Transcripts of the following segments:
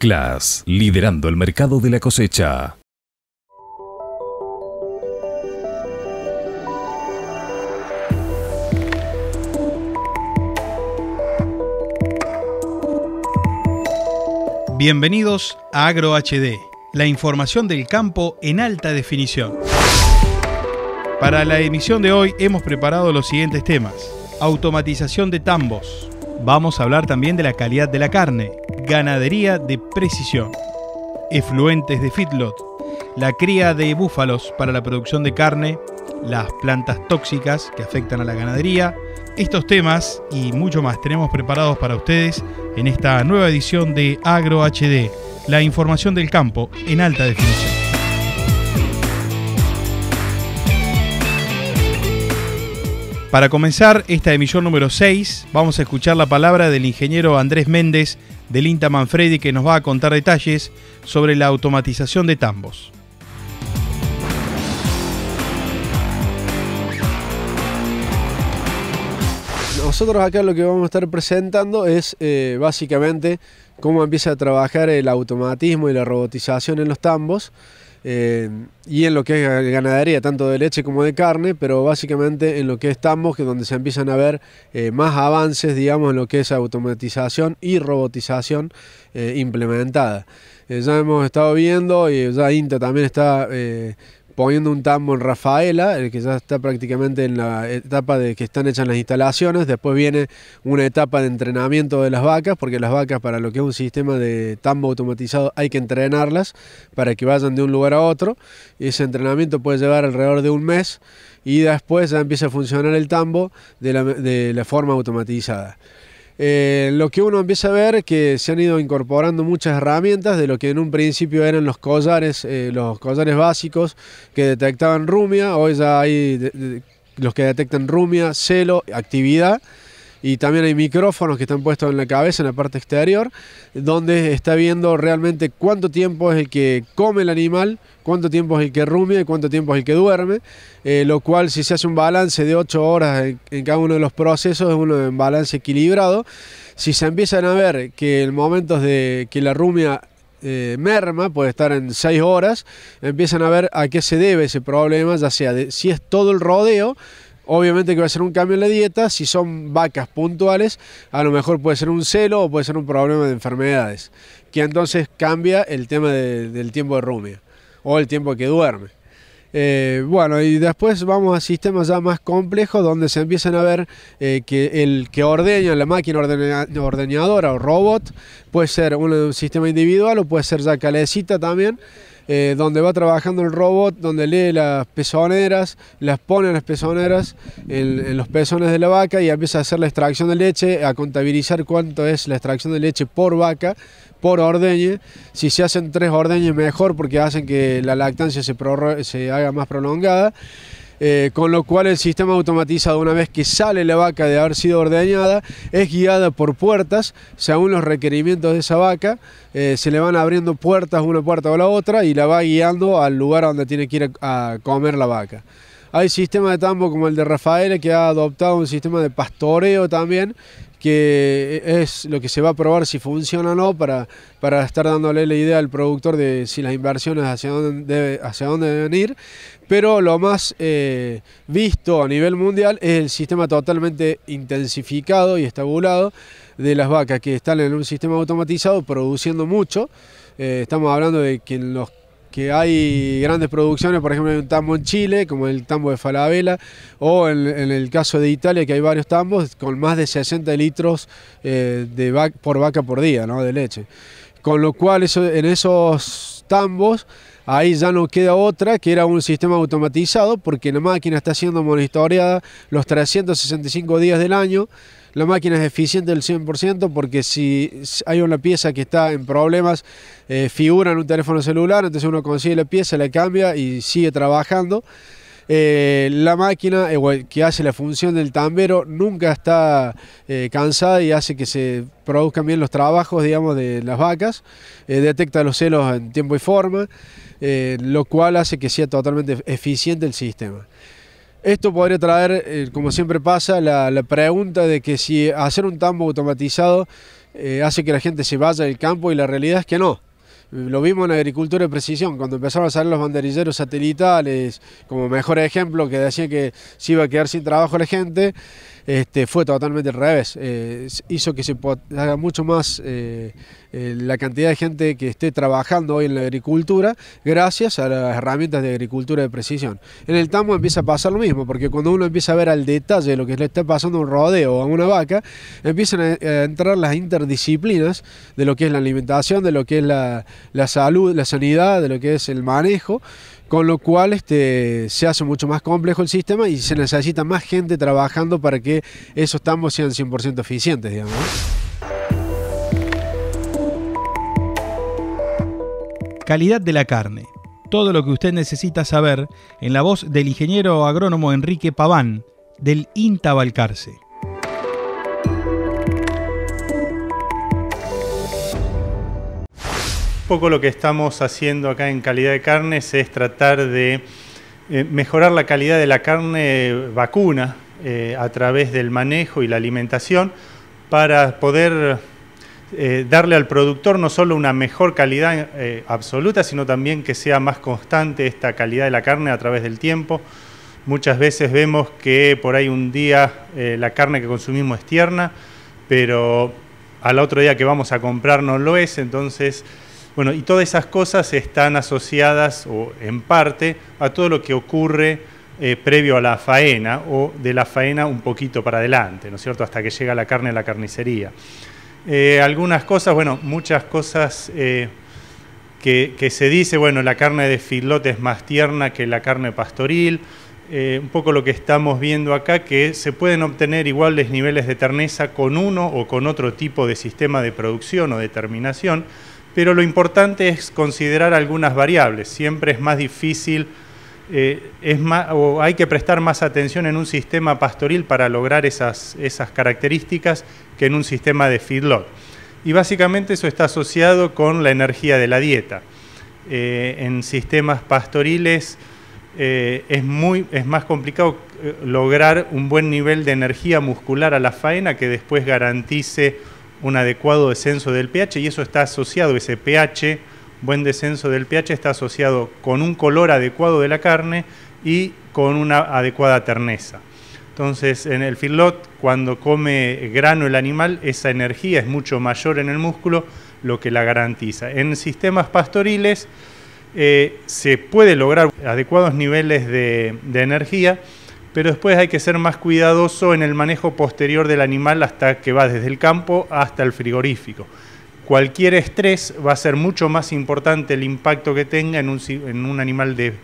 CLAS, liderando el mercado de la cosecha. Bienvenidos a Agro HD, la información del campo en alta definición. Para la emisión de hoy hemos preparado los siguientes temas: automatización de tambos. Vamos a hablar también de la calidad de la carne, ganadería de precisión, efluentes de feedlot, la cría de búfalos para la producción de carne, las plantas tóxicas que afectan a la ganadería. Estos temas y mucho más tenemos preparados para ustedes en esta nueva edición de Agro HD, la información del campo en alta definición. Para comenzar esta emisión número 6, vamos a escuchar la palabra del ingeniero Andrés Méndez del INTA Manfredi, que nos va a contar detalles sobre la automatización de tambos. Nosotros acá lo que vamos a estar presentando es básicamente cómo empieza a trabajar el automatismo y la robotización en los tambos y en lo que es ganadería, tanto de leche como de carne, pero básicamente en lo que es tambos, que es donde se empiezan a ver más avances, digamos, en lo que es automatización y robotización implementada. Ya hemos estado viendo, y ya INTA también está poniendo un tambo en Rafaela, el que ya está prácticamente en la etapa de que están hechas las instalaciones. Después viene una etapa de entrenamiento de las vacas, porque las vacas, para lo que es un sistema de tambo automatizado, hay que entrenarlas para que vayan de un lugar a otro. Ese entrenamiento puede llevar alrededor de un mes y después ya empieza a funcionar el tambo de la forma automatizada. Lo que uno empieza a ver es que se han ido incorporando muchas herramientas de lo que en un principio eran los collares básicos que detectaban rumia. Hoy ya hay los que detectan rumia, celo, actividad, y también hay micrófonos que están puestos en la cabeza, en la parte exterior, donde está viendo realmente cuánto tiempo es el que come el animal, cuánto tiempo es el que rumia y cuánto tiempo es el que duerme, lo cual, si se hace un balance de 8 horas en cada uno de los procesos, es un balance equilibrado. Si se empiezan a ver que en momentos de que la rumia merma, puede estar en 6 horas, empiezan a ver a qué se debe ese problema, ya sea si es todo el rodeo. Obviamente que va a ser un cambio en la dieta. Si son vacas puntuales, a lo mejor puede ser un celo o puede ser un problema de enfermedades, que entonces cambia el tema del tiempo de rumia o el tiempo que duerme. Bueno, y después vamos a sistemas ya más complejos, donde se empiezan a ver que el que ordeña, la máquina ordeñadora o robot, puede ser un sistema individual o puede ser ya calecita también, donde va trabajando el robot, donde lee las pezoneras, las pone en las pezoneras, en los pezones de la vaca, y empieza a hacer la extracción de leche, a contabilizar cuánto es la extracción de leche por vaca, por ordeñe. Si se hacen 3 ordeñes, mejor, porque hacen que la lactancia se haga más prolongada. Con lo cual el sistema automatizado, una vez que sale la vaca de haber sido ordeñada, es guiada por puertas según los requerimientos de esa vaca. Se le van abriendo puertas, una puerta o la otra, y la va guiando al lugar donde tiene que ir a comer la vaca. Hay sistemas de tambo como el de Rafaela, que ha adoptado un sistema de pastoreo también, que es lo que se va a probar si funciona o no, para estar dándole la idea al productor de si las inversiones hacia dónde deben ir. Pero lo más visto a nivel mundial es el sistema totalmente intensificado y estabulado de las vacas, que están en un sistema automatizado produciendo mucho. Estamos hablando de que en los que hay grandes producciones, por ejemplo hay un tambo en Chile, como el tambo de Falabella, o en el caso de Italia, que hay varios tambos con más de 60 litros por vaca por día, ¿no?, de leche. Con lo cual en esos tambos, ahí ya no queda otra que era un sistema automatizado, porque la máquina está siendo monitoreada los 365 días del año. La máquina es eficiente del 100%, porque si hay una pieza que está en problemas, figura en un teléfono celular, entonces uno consigue la pieza, la cambia y sigue trabajando. La máquina que hace la función del tambero nunca está cansada y hace que se produzcan bien los trabajos, digamos, de las vacas. Detecta los celos en tiempo y forma, lo cual hace que sea totalmente eficiente el sistema. Esto podría traer, como siempre pasa, la pregunta de que si hacer un tambo automatizado hace que la gente se vaya del campo y la realidad es que no. Lo vimos en la agricultura de precisión, cuando empezaron a salir los banderilleros satelitales, como mejor ejemplo, que decían que se iba a quedar sin trabajo la gente, fue totalmente al revés. Hizo que se haga mucho más la cantidad de gente que esté trabajando hoy en la agricultura gracias a las herramientas de agricultura de precisión. En el tambo empieza a pasar lo mismo, porque cuando uno empieza a ver al detalle lo que le está pasando a un rodeo o a una vaca, empiezan a entrar las interdisciplinas de lo que es la alimentación, de lo que es la salud, la sanidad, de lo que es el manejo, con lo cual se hace mucho más complejo el sistema y se necesita más gente trabajando para que esos tambos sean 100% eficientes, digamos. Calidad de la carne. Todo lo que usted necesita saber en la voz del ingeniero agrónomo Enrique Paván, del INTA Balcarce. Un poco lo que estamos haciendo acá en Calidad de Carnes es tratar de mejorar la calidad de la carne vacuna a través del manejo y la alimentación para poder darle al productor no solo una mejor calidad absoluta, sino también que sea más constante esta calidad de la carne a través del tiempo. Muchas veces vemos que por ahí un día la carne que consumimos es tierna, pero al otro día que vamos a comprar no lo es, entonces... Bueno, y todas esas cosas están asociadas, o en parte, a todo lo que ocurre previo a la faena, o de la faena un poquito para adelante, ¿no es cierto?, hasta que llega la carne a la carnicería. Algunas cosas, bueno, muchas cosas que se dice, bueno, la carne de feedlot es más tierna que la carne pastoril, un poco lo que estamos viendo acá, que se pueden obtener iguales niveles de terneza con uno o con otro tipo de sistema de producción o de terminación, pero lo importante es considerar algunas variables. Siempre es más difícil, o hay que prestar más atención en un sistema pastoril para lograr esas características que en un sistema de feedlot. Y básicamente eso está asociado con la energía de la dieta. En sistemas pastoriles es más complicado lograr un buen nivel de energía muscular a la faena que después garantice un adecuado descenso del pH, y eso está asociado, ese pH, buen descenso del pH, está asociado con un color adecuado de la carne y con una adecuada terneza. Entonces, en el feedlot, cuando come grano el animal, esa energía es mucho mayor en el músculo, lo que la garantiza. En sistemas pastoriles se puede lograr adecuados niveles de energía, pero después hay que ser más cuidadoso en el manejo posterior del animal hasta que va desde el campo hasta el frigorífico. Cualquier estrés va a ser mucho más importante el impacto que tenga en un animal de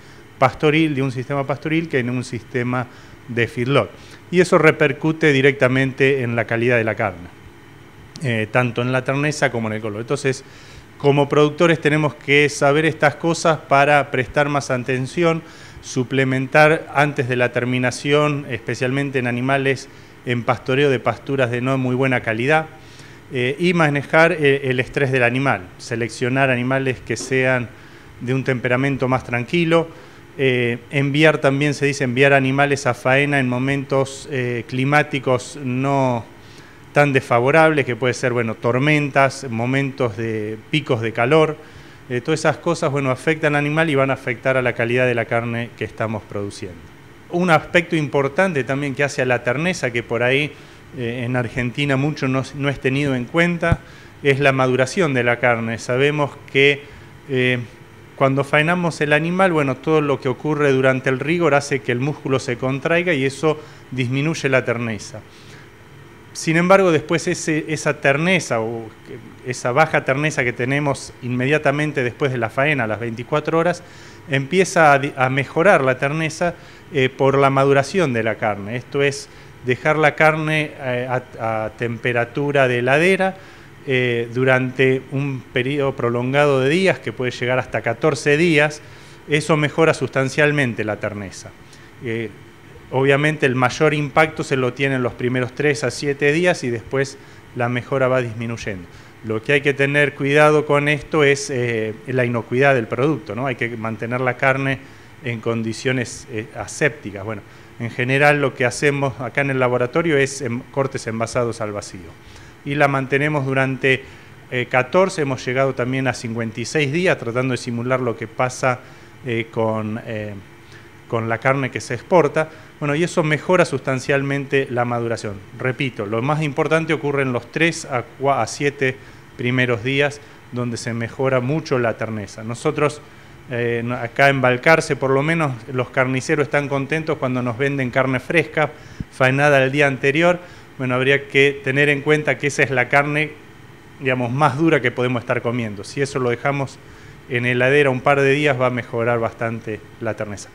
un sistema pastoril, que en un sistema de feedlot. Y eso repercute directamente en la calidad de la carne, tanto en la terneza como en el color. Entonces, como productores tenemos que saber estas cosas para prestar más atención, suplementar antes de la terminación, especialmente en animales en pastoreo de pasturas de no muy buena calidad, y manejar el estrés del animal, seleccionar animales que sean de un temperamento más tranquilo, enviar, también se dice enviar animales a faena en momentos climáticos no tan desfavorables, que puede ser, bueno, tormentas, momentos de picos de calor. Todas esas cosas, bueno, afectan al animal y van a afectar a la calidad de la carne que estamos produciendo. Un aspecto importante también que hace a la terneza, que por ahí en Argentina mucho no es tenido en cuenta, es la maduración de la carne. Sabemos que cuando faenamos el animal, bueno, todo lo que ocurre durante el rigor hace que el músculo se contraiga y eso disminuye la terneza. Sin embargo, después esa terneza o esa baja terneza que tenemos inmediatamente después de la faena, a las 24 horas, empieza a mejorar la terneza por la maduración de la carne. Esto es dejar la carne a temperatura de heladera durante un periodo prolongado de días, que puede llegar hasta 14 días. Eso mejora sustancialmente la terneza. Obviamente el mayor impacto se lo tienen los primeros 3 a 7 días y después la mejora va disminuyendo. Lo que hay que tener cuidado con esto es la inocuidad del producto, ¿no? Hay que mantener la carne en condiciones asépticas. Bueno, en general lo que hacemos acá en el laboratorio es cortes envasados al vacío. y la mantenemos durante 14, hemos llegado también a 56 días tratando de simular lo que pasa con la carne que se exporta. Bueno, y eso mejora sustancialmente la maduración. Repito, lo más importante ocurre en los 3 a 7 primeros días, donde se mejora mucho la terneza. Nosotros, acá en Balcarce, por lo menos, los carniceros están contentos cuando nos venden carne fresca, faenada el día anterior. Bueno, habría que tener en cuenta que esa es la carne, digamos, más dura que podemos estar comiendo. Si eso lo dejamos en heladera un par de días, va a mejorar bastante la terneza.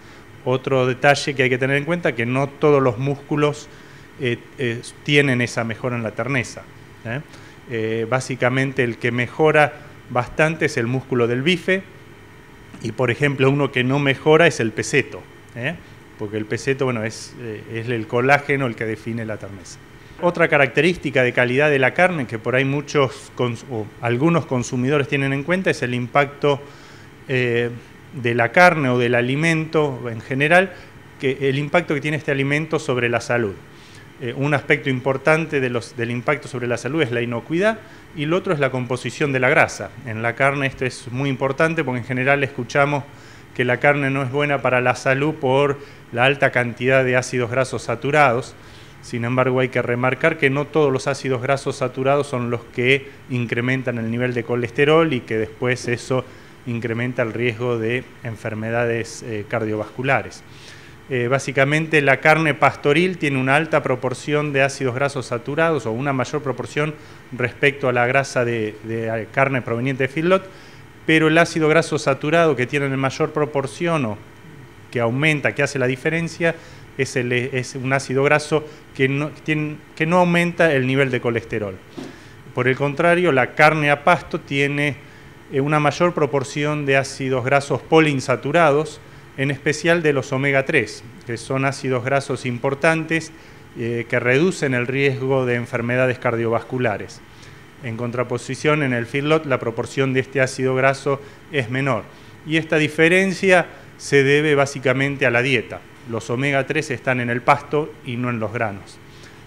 Otro detalle que hay que tener en cuenta es que no todos los músculos tienen esa mejora en la terneza. Básicamente el que mejora bastante es el músculo del bife, y por ejemplo uno que no mejora es el peseto, porque el peseto, bueno, es el colágeno el que define la terneza. Otra característica de calidad de la carne que por ahí algunos consumidores tienen en cuenta es el impacto de la carne o del alimento en general, el impacto que tiene este alimento sobre la salud. Un aspecto importante del impacto sobre la salud es la inocuidad, y el otro es la composición de la grasa. En la carne esto es muy importante porque en general escuchamos que la carne no es buena para la salud por la alta cantidad de ácidos grasos saturados. Sin embargo, hay que remarcar que no todos los ácidos grasos saturados son los que incrementan el nivel de colesterol y que después eso incrementa el riesgo de enfermedades cardiovasculares. Básicamente la carne pastoril tiene una alta proporción de ácidos grasos saturados, o una mayor proporción respecto a la grasa de carne proveniente de feedlot, pero el ácido graso saturado que tiene en mayor proporción o que aumenta, que hace la diferencia, es un ácido graso que no aumenta el nivel de colesterol. Por el contrario, la carne a pasto tiene una mayor proporción de ácidos grasos poliinsaturados, en especial de los omega 3, que son ácidos grasos importantes que reducen el riesgo de enfermedades cardiovasculares. En contraposición, en el feedlot la proporción de este ácido graso es menor, y esta diferencia se debe básicamente a la dieta. Los omega 3 están en el pasto y no en los granos.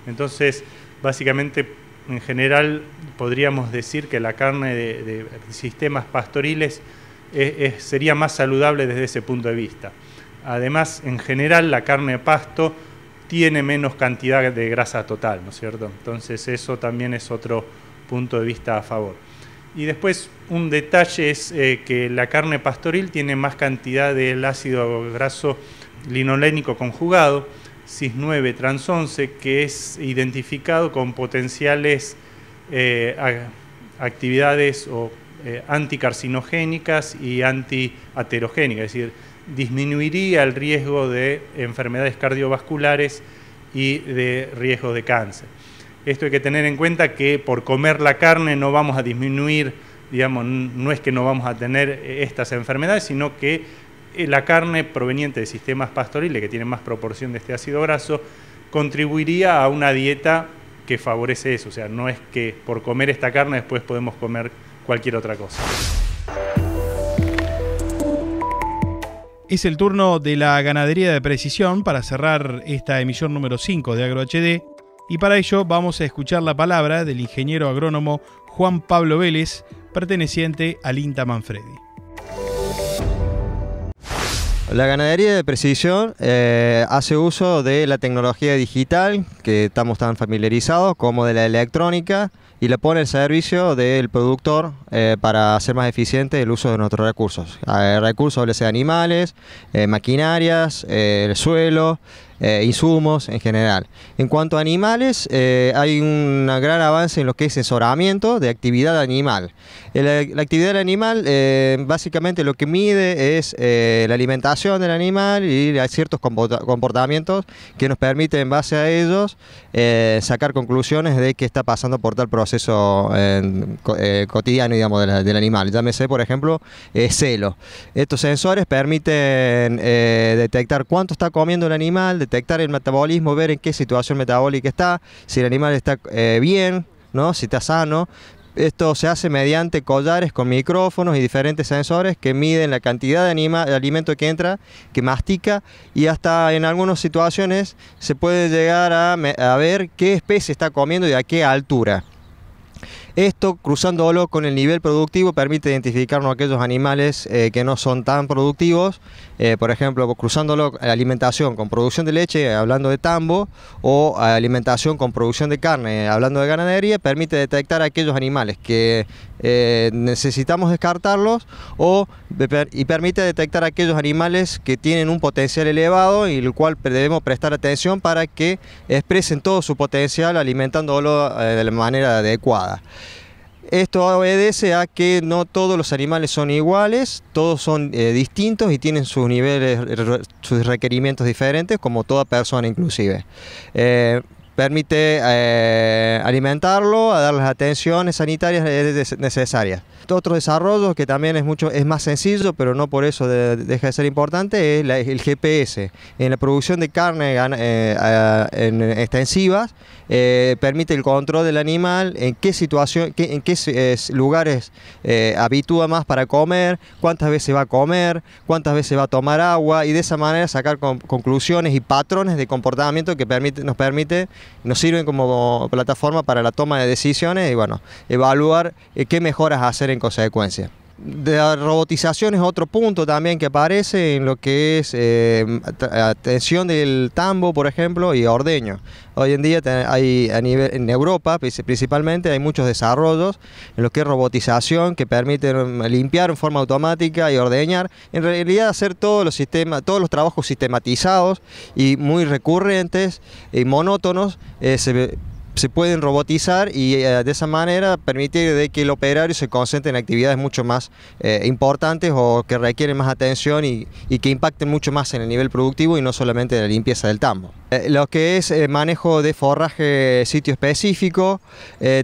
Entonces, básicamente, en general, podríamos decir que la carne de sistemas pastoriles sería más saludable desde ese punto de vista. Además, en general, la carne de pasto tiene menos cantidad de grasa total, ¿no es cierto? Entonces, eso también es otro punto de vista a favor. Y después, un detalle es que la carne pastoril tiene más cantidad del ácido graso linolénico conjugado, cis-9 trans 11, que es identificado con potenciales actividades anticarcinogénicas y antiaterogénicas, es decir, disminuiría el riesgo de enfermedades cardiovasculares y de riesgo de cáncer. Esto hay que tener en cuenta que por comer la carne no vamos a disminuir, digamos, no es que no vamos a tener estas enfermedades, sino que la carne proveniente de sistemas pastoriles, que tienen más proporción de este ácido graso, contribuiría a una dieta que favorece eso. O sea, no es que por comer esta carne después podemos comer cualquier otra cosa. Es el turno de la ganadería de precisión para cerrar esta emisión número 5 de Agro HD, y para ello vamos a escuchar la palabra del ingeniero agrónomo Juan Pablo Vélez, perteneciente al INTA Manfredi. La ganadería de precisión hace uso de la tecnología digital, que estamos tan familiarizados, como de la electrónica, y la pone al servicio del productor para hacer más eficiente el uso de nuestros recursos. Recursos, sea animales, maquinarias, el suelo, insumos en general. En cuanto a animales, hay un gran avance en lo que es asesoramiento de actividad animal. La actividad animal básicamente lo que mide es la alimentación del animal y hay ciertos comportamientos que nos permiten en base a ellos sacar conclusiones de qué está pasando por tal proceso cotidiano, digamos, del animal. Llámese, por ejemplo, celo. Estos sensores permiten detectar cuánto está comiendo el animal, detectar el metabolismo, ver en qué situación metabólica está, si el animal está bien, ¿no? Si está sano. Esto se hace mediante collares con micrófonos y diferentes sensores que miden la cantidad de alimento que entra, que mastica, y hasta en algunas situaciones se puede llegar a ver qué especie está comiendo y a qué altura. Esto, cruzándolo con el nivel productivo, permite identificarnos aquellos animales que no son tan productivos, por ejemplo, cruzándolo alimentación con producción de leche, hablando de tambo, o alimentación con producción de carne, hablando de ganadería, permite detectar aquellos animales que necesitamos descartarlos y permite detectar aquellos animales que tienen un potencial elevado y el cual debemos prestar atención para que expresen todo su potencial alimentándolo de la manera adecuada. Esto obedece a que no todos los animales son iguales, todos son distintos y tienen sus niveles, sus requerimientos diferentes, como toda persona inclusive. Permite alimentarlo, a dar las atenciones sanitarias necesarias. Otro desarrollo que también es más sencillo, pero no por eso deja de ser importante, es el GPS. En la producción de carne en extensivas, permite el control del animal, en qué situación, en qué lugares habitúa más para comer, cuántas veces va a comer, cuántas veces va a tomar agua, y de esa manera sacar conclusiones y patrones de comportamiento que nos sirven como plataforma para la toma de decisiones y bueno, evaluar qué mejoras hacer en consecuencia. La robotización es otro punto también que aparece en lo que es atención del tambo, por ejemplo, y ordeño. Hoy en día en Europa principalmente hay muchos desarrollos en lo que es robotización que permiten limpiar en forma automática y ordeñar. En realidad hacer todos los trabajos sistematizados y muy recurrentes y monótonos se pueden robotizar y de esa manera permitir de que el operario se concentre en actividades mucho más importantes o que requieren más atención y que impacten mucho más en el nivel productivo y no solamente la limpieza del tambo. Lo que es manejo de forraje sitio específico,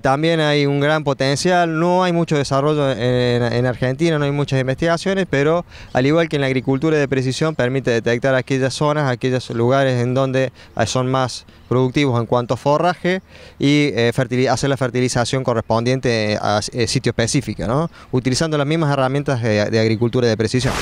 también hay un gran potencial. No hay mucho desarrollo en Argentina, no hay muchas investigaciones, pero al igual que en la agricultura de precisión permite detectar aquellas zonas, aquellos lugares en donde son más productivos en cuanto a forraje y hacer la fertilización correspondiente a sitio específico, ¿no? Utilizando las mismas herramientas de agricultura de precisión.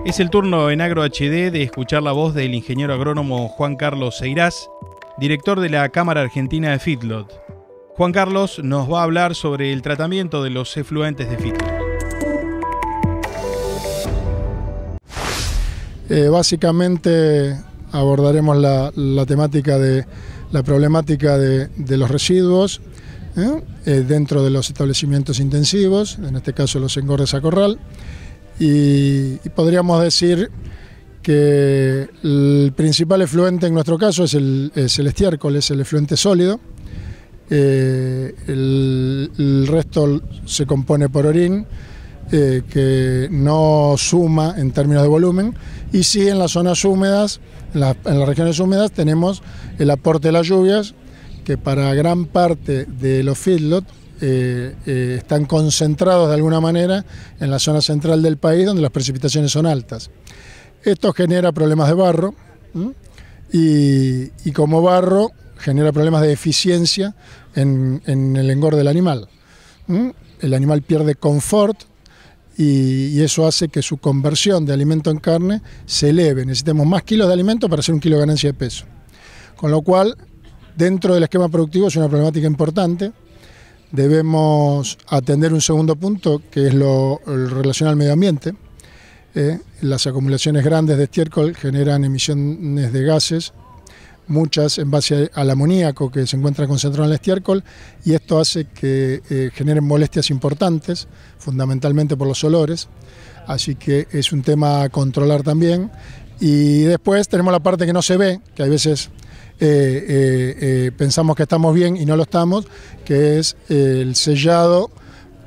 Es el turno en Agro HD de escuchar la voz del ingeniero agrónomo Juan Carlos Seirás, director de la Cámara Argentina de Feedlot. Juan Carlos nos va a hablar sobre el tratamiento de los efluentes de feedlot. Básicamente abordaremos la temática de la problemática de los residuos dentro de los establecimientos intensivos, en este caso los engordes a corral, y podríamos decir que el principal efluente en nuestro caso es el estiércol, es el efluente sólido. El resto se compone por orín, que no suma en términos de volumen, y sí en las zonas húmedas, en las regiones húmedas tenemos el aporte de las lluvias, que para gran parte de los feedlot están concentrados de alguna manera en la zona central del país, donde las precipitaciones son altas. Esto genera problemas de barro, y como barro genera problemas de eficiencia en el engorde del animal. El animal pierde confort, y eso hace que su conversión de alimento en carne se eleve. Necesitamos más kilos de alimento para hacer un kilo de ganancia de peso. Con lo cual, dentro del esquema productivo es una problemática importante. Debemos atender un segundo punto, que es lo relacionado al medio ambiente. Las acumulaciones grandes de estiércol generan emisiones de gases, muchas en base al amoníaco que se encuentra concentrado en el estiércol, y esto hace que generen molestias importantes, fundamentalmente por los olores, así que es un tema a controlar también. Y después tenemos la parte que no se ve, que a veces pensamos que estamos bien y no lo estamos, que es el sellado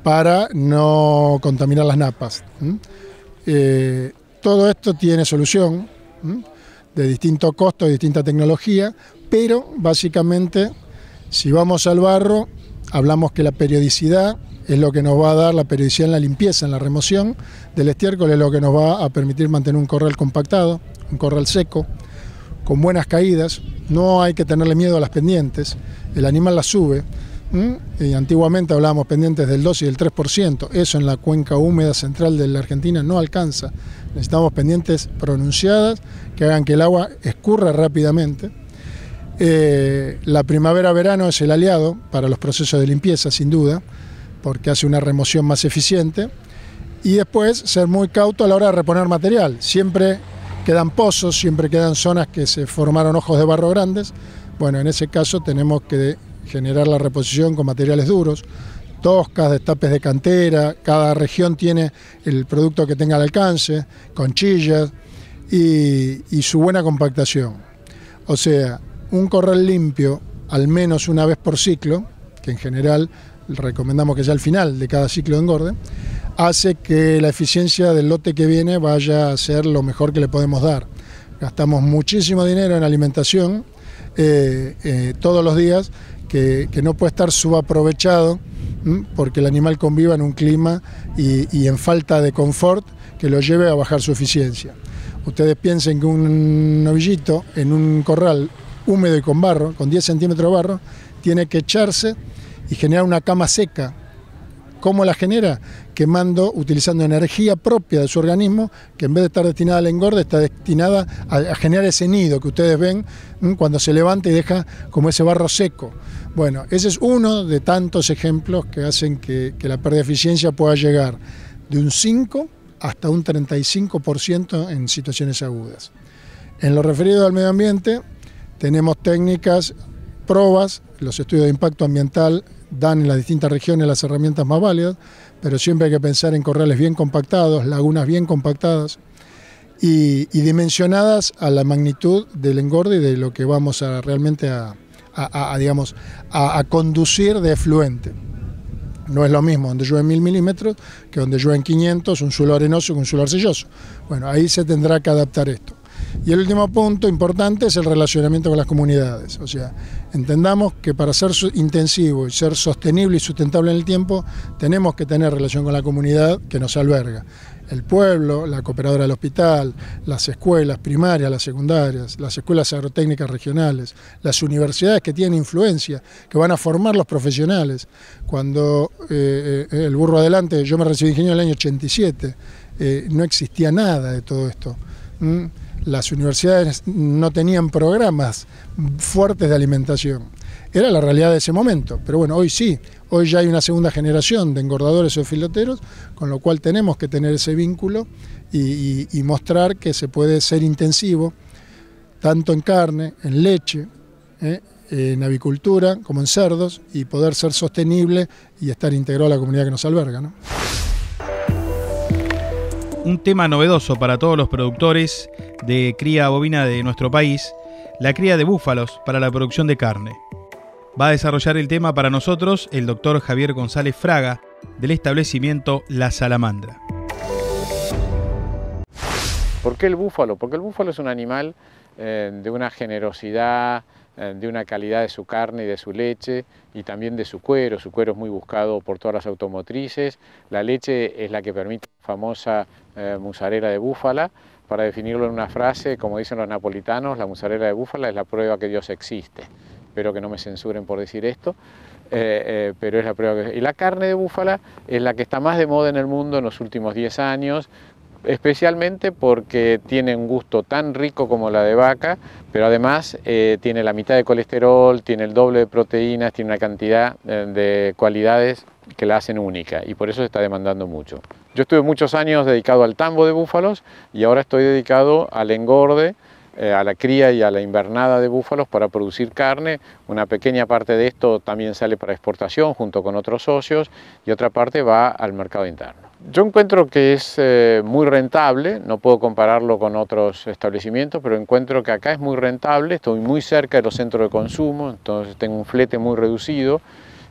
para no contaminar las napas. Todo esto tiene solución, de distinto costo, de distinta tecnología, pero básicamente si vamos al barro, hablamos que la periodicidad es lo que nos va a dar, la periodicidad en la limpieza, en la remoción del estiércol, es lo que nos va a permitir mantener un corral compactado, un corral seco, con buenas caídas. No hay que tenerle miedo a las pendientes, el animal las sube. Y antiguamente hablábamos pendientes del 2 y del 3%, eso en la cuenca húmeda central de la Argentina no alcanza. Necesitamos pendientes pronunciadas que hagan que el agua escurra rápidamente. La primavera-verano es el aliado para los procesos de limpieza, sin duda, porque hace una remoción más eficiente. Y después ser muy cauto a la hora de reponer material. Siempre quedan pozos, siempre quedan zonas que se formaron ojos de barro grandes. Bueno, en ese caso tenemos que generar la reposición con materiales duros, toscas, destapes de cantera. Cada región tiene el producto que tenga al alcance, conchillas y su buena compactación. O sea, un corral limpio al menos una vez por ciclo, que en general recomendamos que sea al final de cada ciclo de engorde, hace que la eficiencia del lote que viene vaya a ser lo mejor que le podemos dar. Gastamos muchísimo dinero en alimentación todos los días, que no puede estar subaprovechado, porque el animal conviva en un clima y en falta de confort que lo lleve a bajar su eficiencia. Ustedes piensen que un novillito en un corral húmedo y con barro, con 10 centímetros de barro, tiene que echarse y generar una cama seca. ¿Cómo la genera? Utilizando energía propia de su organismo, que en vez de estar destinada al engorde, está destinada a generar ese nido que ustedes ven cuando se levanta y deja como ese barro seco. Bueno, ese es uno de tantos ejemplos que hacen que la pérdida de eficiencia pueda llegar de un 5 hasta un 35% en situaciones agudas. En lo referido al medio ambiente, tenemos técnicas, probas, los estudios de impacto ambiental dan en las distintas regiones las herramientas más válidas, pero siempre hay que pensar en corrales bien compactados, lagunas bien compactadas y dimensionadas a la magnitud del engorde y de lo que vamos a realmente a conducir de efluente. No es lo mismo donde llueve 1000 milímetros que donde llueven 500, un suelo arenoso que un suelo arcilloso. Bueno, ahí se tendrá que adaptar esto. Y el último punto importante es el relacionamiento con las comunidades. O sea, entendamos que para ser intensivo y ser sostenible y sustentable en el tiempo, tenemos que tener relación con la comunidad que nos alberga. El pueblo, la cooperadora del hospital, las escuelas primarias, las secundarias, las escuelas agrotécnicas regionales, las universidades que tienen influencia, que van a formar los profesionales. Cuando el burro adelante, yo me recibí ingeniero en el año 87, no existía nada de todo esto. Las universidades no tenían programas fuertes de alimentación. Era la realidad de ese momento, pero bueno, hoy sí. Hoy ya hay una segunda generación de engordadores o filoteros, con lo cual tenemos que tener ese vínculo y mostrar que se puede ser intensivo, tanto en carne, en leche, en avicultura, como en cerdos, y poder ser sostenible y estar integrado a la comunidad que nos alberga, ¿no? Un tema novedoso para todos los productores de cría bovina de nuestro país, la cría de búfalos para la producción de carne. Va a desarrollar el tema para nosotros el doctor Javier González Fraga, del establecimiento La Salamandra. ¿Por qué el búfalo? Porque el búfalo es un animal de una generosidad, de una calidad de su carne y de su leche y también de su cuero. Su cuero es muy buscado por todas las automotrices. La leche es la que permite la famosa mozzarella de búfala. Para definirlo en una frase, como dicen los napolitanos, la mozzarella de búfala es la prueba que Dios existe. Espero que no me censuren por decir esto, pero es la prueba que... Y la carne de búfala es la que está más de moda en el mundo en los últimos 10 años, especialmente porque tiene un gusto tan rico como la de vaca, pero además tiene la mitad de colesterol, tiene el doble de proteínas, tiene una cantidad de cualidades que la hacen única y por eso se está demandando mucho. Yo estuve muchos años dedicado al tambo de búfalos y ahora estoy dedicado al engorde, a la cría y a la invernada de búfalos para producir carne. Una pequeña parte de esto también sale para exportación junto con otros socios y otra parte va al mercado interno. Yo encuentro que es muy rentable, no puedo compararlo con otros establecimientos, pero encuentro que acá es muy rentable, estoy muy cerca de los centros de consumo, entonces tengo un flete muy reducido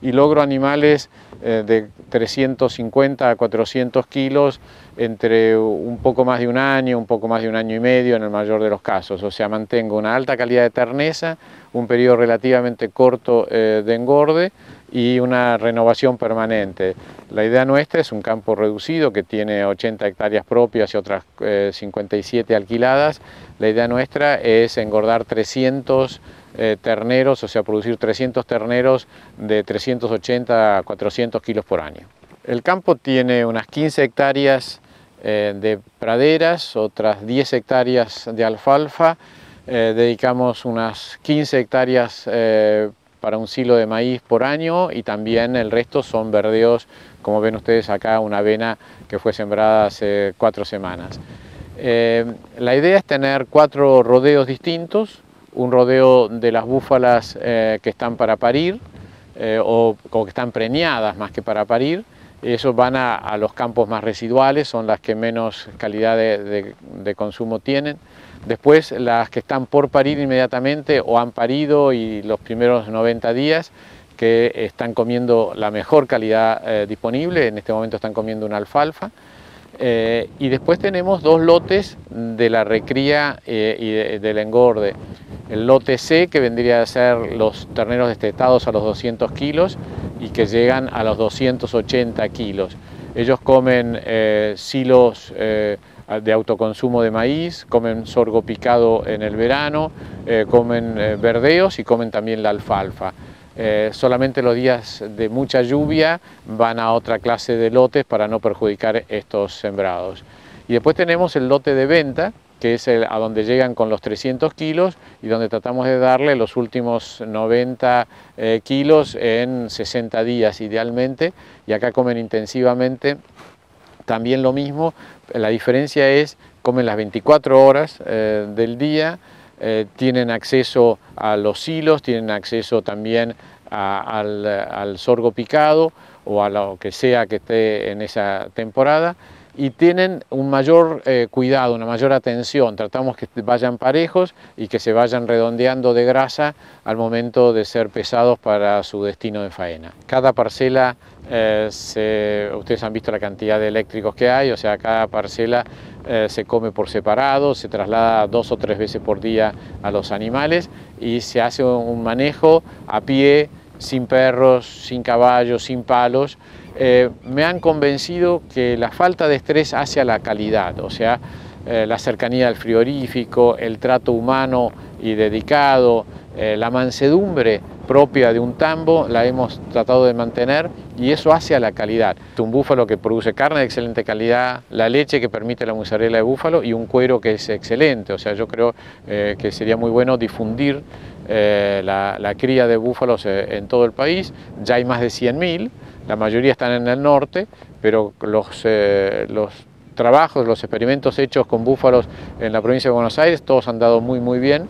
y logro animales de 350 a 400 kilos entre un poco más de un año y medio en el mayor de los casos. O sea, mantengo una alta calidad de terneza, un periodo relativamente corto de engorde y una renovación permanente. La idea nuestra es un campo reducido que tiene 80 hectáreas propias y otras 57 alquiladas. La idea nuestra es engordar 300 terneros, o sea, producir 300 terneros de 380 a 400 kilos por año. El campo tiene unas 15 hectáreas de praderas, otras 10 hectáreas de alfalfa, dedicamos unas 15 hectáreas para un silo de maíz por año y también el resto son verdeos, como ven ustedes acá, una avena que fue sembrada hace 4 semanas. La idea es tener 4 rodeos distintos, un rodeo de las búfalas que están para parir o que están preñadas más que para parir. Esos van a los campos más residuales, son las que menos calidad de consumo tienen. Después las que están por parir inmediatamente o han parido y los primeros 90 días que están comiendo la mejor calidad disponible, en este momento están comiendo una alfalfa. Y después tenemos 2 lotes de la recría y del engorde. El lote C, que vendría a ser los terneros destetados a los 200 kilos y que llegan a los 280 kilos. Ellos comen silos de autoconsumo de maíz, comen sorgo picado en el verano, comen verdeos y comen también la alfalfa. Solamente los días de mucha lluvia van a otra clase de lotes para no perjudicar estos sembrados. Y después tenemos el lote de venta, que es a donde llegan con los 300 kilos y donde tratamos de darle los últimos 90 kilos en 60 días idealmente, y acá comen intensivamente también lo mismo. La diferencia es comen las 24 horas del día, tienen acceso a los silos, tienen acceso también al sorgo picado o a lo que sea que esté en esa temporada, y tienen un mayor cuidado, una mayor atención. Tratamos que vayan parejos y que se vayan redondeando de grasa al momento de ser pesados para su destino de faena. Cada parcela, ustedes han visto la cantidad de eléctricos que hay, o sea, cada parcela se come por separado, se traslada 2 o 3 veces por día a los animales y se hace un manejo a pie, sin perros, sin caballos, sin palos. Me han convencido que la falta de estrés hace a la calidad, o sea, la cercanía al frigorífico, el trato humano y dedicado, la mansedumbre propia de un tambo la hemos tratado de mantener y eso hace a la calidad. Un búfalo que produce carne de excelente calidad, la leche que permite la mozzarella de búfalo y un cuero que es excelente. O sea, yo creo que sería muy bueno difundir la cría de búfalos en todo el país. Ya hay más de 100.000, la mayoría están en el norte, pero los trabajos, los experimentos hechos con búfalos en la provincia de Buenos Aires, todos han dado muy bien.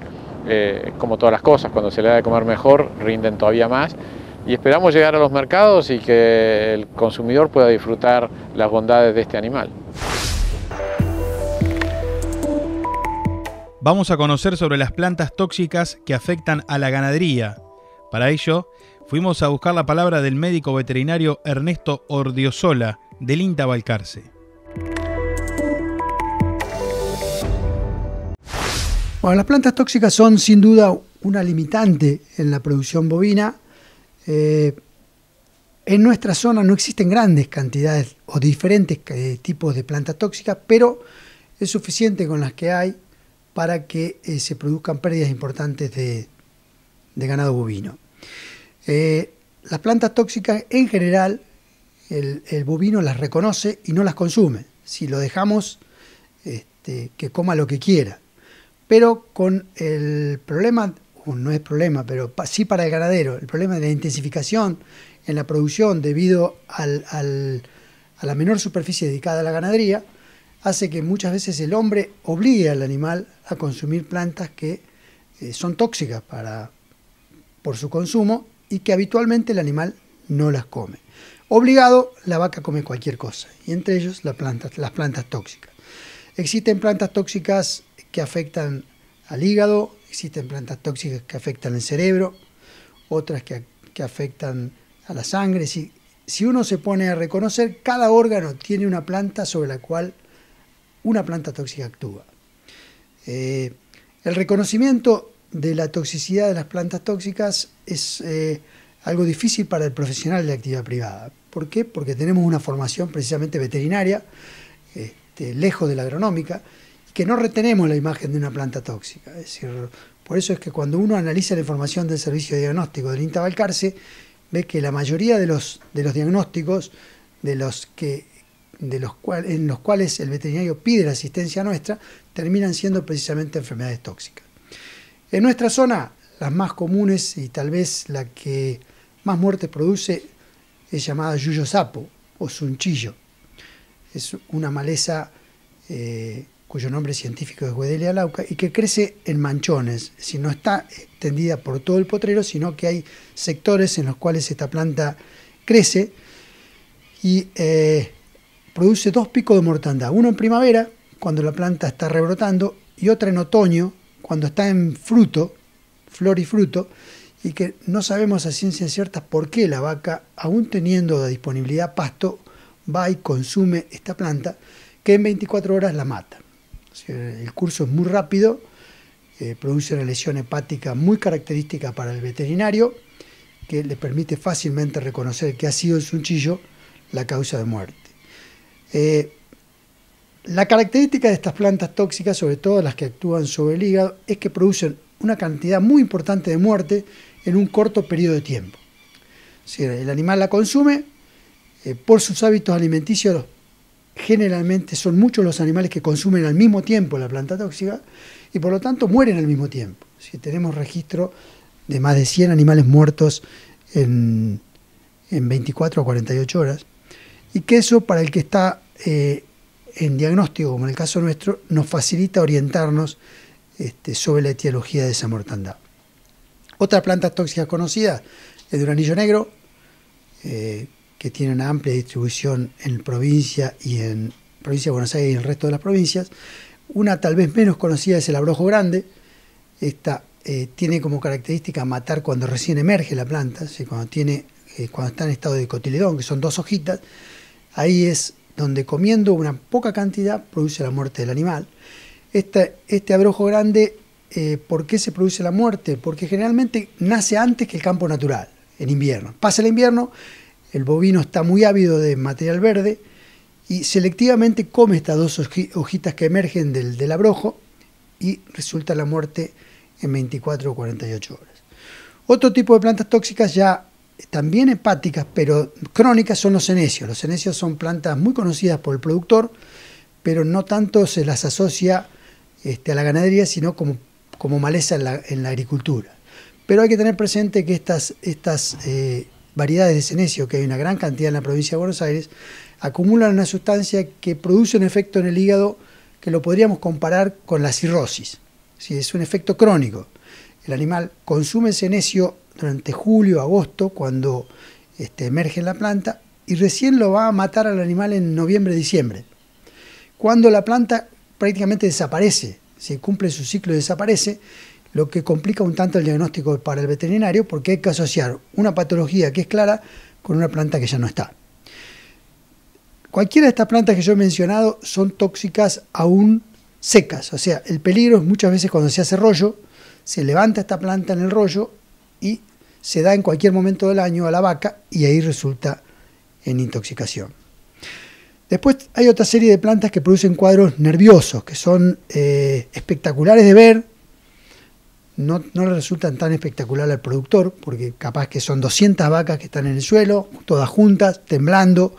Como todas las cosas, cuando se le da de comer mejor, rinden todavía más. Y esperamos llegar a los mercados y que el consumidor pueda disfrutar las bondades de este animal. Vamos a conocer sobre las plantas tóxicas que afectan a la ganadería. Para ello, fuimos a buscar la palabra del médico veterinario Ernesto Ordiosola, del INTA Balcarce. Bueno, las plantas tóxicas son sin duda una limitante en la producción bovina. En nuestra zona no existen grandes cantidades o diferentes tipos de plantas tóxicas, pero es suficiente con las que hay para que se produzcan pérdidas importantes de ganado bovino. Las plantas tóxicas en general el bovino las reconoce y no las consume. Si lo dejamos que coma lo que quiera. Pero con el problema, o no es problema, pero sí para el ganadero, el problema de la intensificación en la producción debido a la menor superficie dedicada a la ganadería, hace que muchas veces el hombre obligue al animal a consumir plantas que son tóxicas por su consumo y que habitualmente el animal no las come. Obligado, la vaca come cualquier cosa, y entre ellos las plantas tóxicas. Existen plantas tóxicas que afectan al hígado, existen plantas tóxicas que afectan al cerebro, otras que afectan a la sangre. Si uno se pone a reconocer, cada órgano tiene una planta sobre la cual una planta tóxica actúa. El reconocimiento de la toxicidad de las plantas tóxicas es algo difícil para el profesional de la actividad privada. ¿Por qué? Porque tenemos una formación precisamente veterinaria, lejos de la agronómica, que no retenemos la imagen de una planta tóxica. Es decir, por eso es que cuando uno analiza la información del servicio de diagnóstico del INTA Balcarce, ve que la mayoría de los diagnósticos en los cuales el veterinario pide la asistencia nuestra, terminan siendo precisamente enfermedades tóxicas. En nuestra zona, las más comunes y tal vez la que más muertes produce es llamada yuyo sapo o sunchillo. Es una maleza cuyo nombre científico es Wedelia glauca y que crece en manchones, es decir, no está extendida por todo el potrero, sino que hay sectores en los cuales esta planta crece y produce 2 picos de mortandad, uno en primavera, cuando la planta está rebrotando, y otra en otoño, cuando está en fruto, flor y fruto, y que no sabemos a ciencia cierta por qué la vaca, aún teniendo de disponibilidad pasto, va y consume esta planta, que en 24 horas la mata. O sea, el curso es muy rápido, produce una lesión hepática muy característica para el veterinario, que le permite fácilmente reconocer que ha sido el sunchillo la causa de muerte. La característica de estas plantas tóxicas, sobre todo las que actúan sobre el hígado, es que producen una cantidad muy importante de muerte en un corto periodo de tiempo. O sea, el animal la consume, por sus hábitos alimenticios, generalmente son muchos los animales que consumen al mismo tiempo la planta tóxica y por lo tanto mueren al mismo tiempo. Si tenemos registro de más de 100 animales muertos en 24 a 48 horas, y que eso para el que está en diagnóstico, como en el caso nuestro, nos facilita orientarnos sobre la etiología de esa mortandad. Otra planta tóxica conocida es el duranillo negro, que tiene una amplia distribución en provincia y en provincia de Buenos Aires y en el resto de las provincias. Una tal vez menos conocida es el abrojo grande. Esta tiene como característica matar cuando recién emerge la planta, ¿sí? Cuando está en estado de cotiledón, que son 2 hojitas. Ahí es donde comiendo una poca cantidad produce la muerte del animal. Este abrojo grande, ¿por qué se produce la muerte? Porque generalmente nace antes que el campo natural, en invierno. Pasa el invierno, el bovino está muy ávido de material verde y selectivamente come estas 2 hojitas que emergen del abrojo y resulta la muerte en 24 o 48 horas. Otro tipo de plantas tóxicas ya también hepáticas, pero crónicas, son los senecios. Los senecios son plantas muy conocidas por el productor, pero no tanto se las asocia a la ganadería, sino como maleza en la agricultura. Pero hay que tener presente que estas variedades de senecio, que hay una gran cantidad en la provincia de Buenos Aires, acumulan una sustancia que produce un efecto en el hígado que lo podríamos comparar con la cirrosis. ¿Sí? Es un efecto crónico. El animal consume senecio durante julio, agosto, cuando emerge en la planta, y recién lo va a matar al animal en noviembre, diciembre. Cuando la planta prácticamente desaparece, se cumple su ciclo y desaparece, lo que complica un tanto el diagnóstico para el veterinario, porque hay que asociar una patología que es clara con una planta que ya no está. Cualquiera de estas plantas que yo he mencionado son tóxicas aún secas, o sea, el peligro es muchas veces cuando se hace rollo, se levanta esta planta en el rollo y se da en cualquier momento del año a la vaca y ahí resulta en intoxicación. Después hay otra serie de plantas que producen cuadros nerviosos, que son espectaculares de ver. No le resultan tan espectacular al productor, porque capaz que son 200 vacas que están en el suelo, todas juntas, temblando.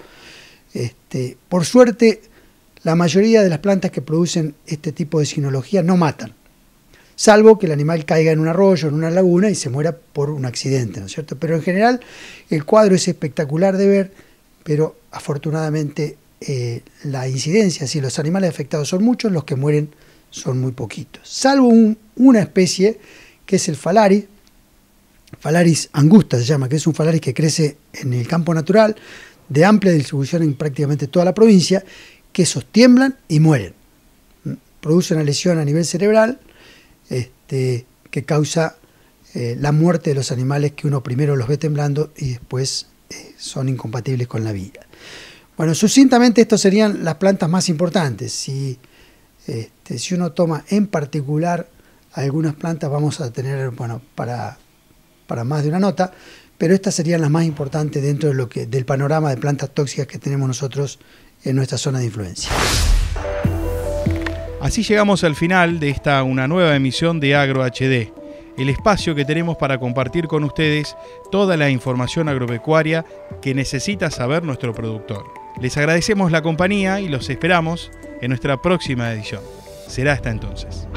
Por suerte, la mayoría de las plantas que producen este tipo de sinología no matan, salvo que el animal caiga en un arroyo, en una laguna y se muera por un accidente, ¿no es cierto? Pero en general el cuadro es espectacular de ver, pero afortunadamente la incidencia, si los animales afectados son muchos, los que mueren son muy poquitos, salvo una especie que es el Phalaris angusta se llama, que es un Phalaris que crece en el campo natural, de amplia distribución en prácticamente toda la provincia, que esos tiemblan y mueren. Produce una lesión a nivel cerebral que causa la muerte de los animales, que uno primero los ve temblando y después son incompatibles con la vida. Bueno, sucintamente estas serían las plantas más importantes. Si uno toma en particular algunas plantas, vamos a tener, bueno, para más de una nota, pero estas serían las más importantes dentro de del panorama de plantas tóxicas que tenemos nosotros en nuestra zona de influencia. Así llegamos al final de una nueva emisión de Agro HD, el espacio que tenemos para compartir con ustedes toda la información agropecuaria que necesita saber nuestro productor. Les agradecemos la compañía y los esperamos en nuestra próxima edición. Será hasta entonces.